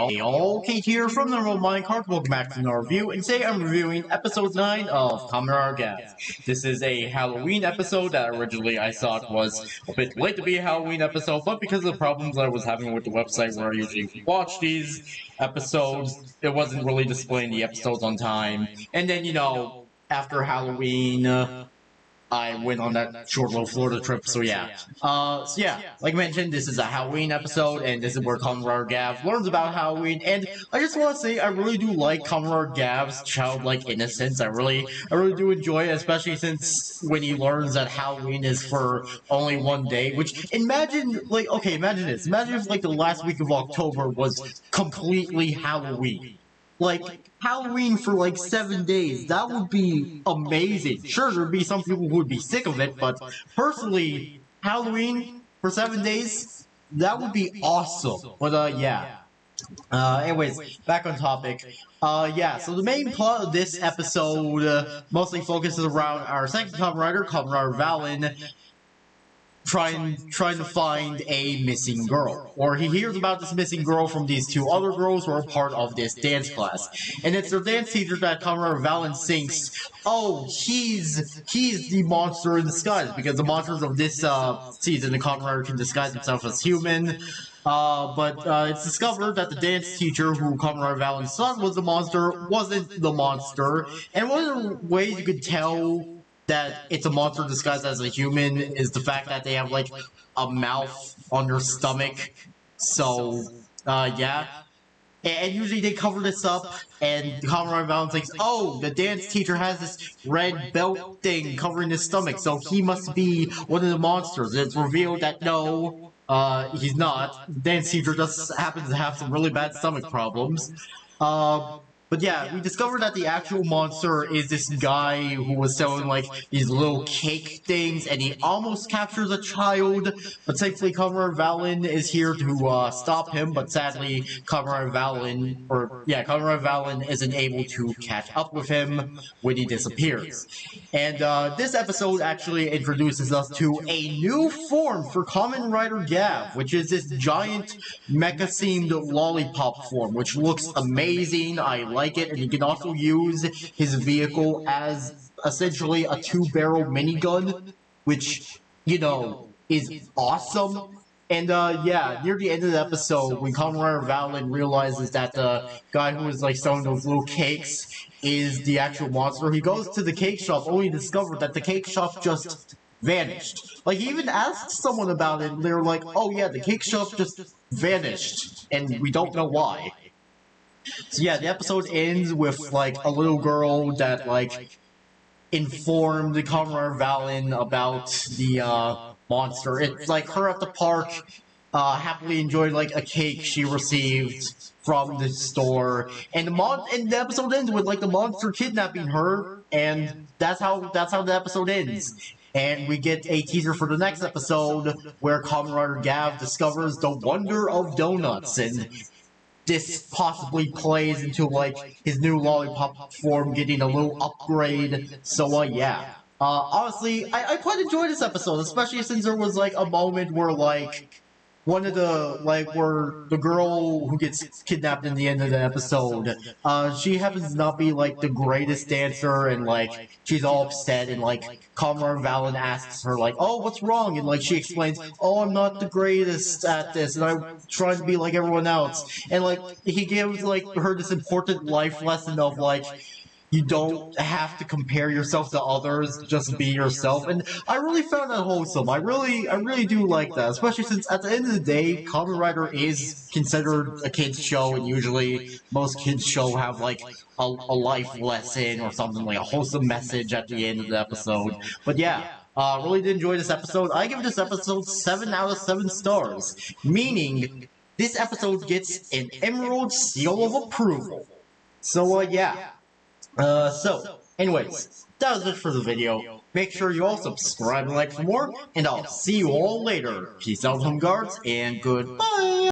all, Kate here from the Minecraft. Welcome back to another review, and today I'm reviewing episode 9 of Kamen Gavv. This is a Halloween episode that originally I thought was a bit late to be a Halloween episode, but because of the problems I was having with the website where I usually watch these episodes, it wasn't really displaying the episodes on time. And then, after Halloween, I went on that short little Florida trip, so yeah. Like I mentioned, this is a Halloween episode, and this is where Kamen Gavv learns about Halloween, and I just want to say I really do like Kamen Gavv's childlike innocence. I really do enjoy it, especially since when he learns that Halloween is for only one day, which, imagine this. Imagine if, the last week of October was completely Halloween. Halloween for 7 days, that would be amazing. Sure, there'd be some people who would be sick of it, but personally, Halloween for 7 days, that would be awesome. But yeah. Anyways, back on topic. So the main plot of this episode mostly focuses around our second Kamen Rider, Valen, trying to find a missing girl. Or he hears about this missing girl from these two other girls who are part of this dance class. And it's their dance teacher that Kamen Valen thinks, oh, he's the monster in disguise, because the monsters of this season, the Kamen can disguise himself as human. But it's discovered that the dance teacher, who Kamen Valen's son was the monster, wasn't the monster. And one of the ways you could tell that it's a monster disguised as a human is the fact that they have a mouth on their stomach. So yeah, and usually they cover this up, and Kamen Valen thinks, oh, the dance teacher has this red belt thing covering his stomach, so he must be one of the monsters. It's revealed that no, he's not. The dance teacher just happens to have some really bad stomach problems. But yeah, we discovered that the actual monster is this guy who was selling these little cake things, and he almost captures a child, but thankfully Kamen Valen is here to stop him, but sadly Kamen Valen isn't able to catch up with him when he disappears. And this episode actually introduces us to a new form for Kamen Rider Gavv, which is this giant mecha-themed lollipop form, which looks amazing. I like it, and he can also use his vehicle as essentially a two-barrel minigun, which, is awesome. And yeah, near the end of the episode, when Kamen Valen realizes that the guy who was selling those little cakes is the actual monster, he goes to the cake shop only to discover that the cake shop just vanished. He even asked someone about it, and they were like, oh yeah, the cake shop just vanished, and we don't know why. So yeah, the episode ends with a little girl that informed Kamen Valen about the monster. It's her at the park, happily enjoyed a cake she received from the store, and the episode ends with the monster kidnapping her, and that's how the episode ends. And we get a teaser for the next episode where Kamen Rider Gavv discovers the wonder of donuts, and this possibly plays into his new lollipop form getting a little upgrade. So yeah. Honestly, I quite enjoyed this episode, especially since there was a moment where one of the where the girl who gets kidnapped in the end of the episode, she happens to not be the greatest dancer, and she's all upset, and Kamen Valen asks her oh, what's wrong, and she explains, oh, I'm not the greatest at this, and I'm trying to be like everyone else, and he gives her this important life lesson of you don't have to compare yourself to others, just be yourself. And I really found that wholesome. I really do like that, especially since at the end of the day, Kamen Rider is considered a kid's show, and usually most kids' show have a life lesson or something, a wholesome message at the end of the episode. But yeah, really did enjoy this episode. I give this episode 7 out of 7 stars, meaning this episode gets an Emerald Seal of Approval. So yeah. Anyways, that was it for the video. Make sure you all subscribe and like for more, and I'll see you all later. Peace out, home guards, and goodbye!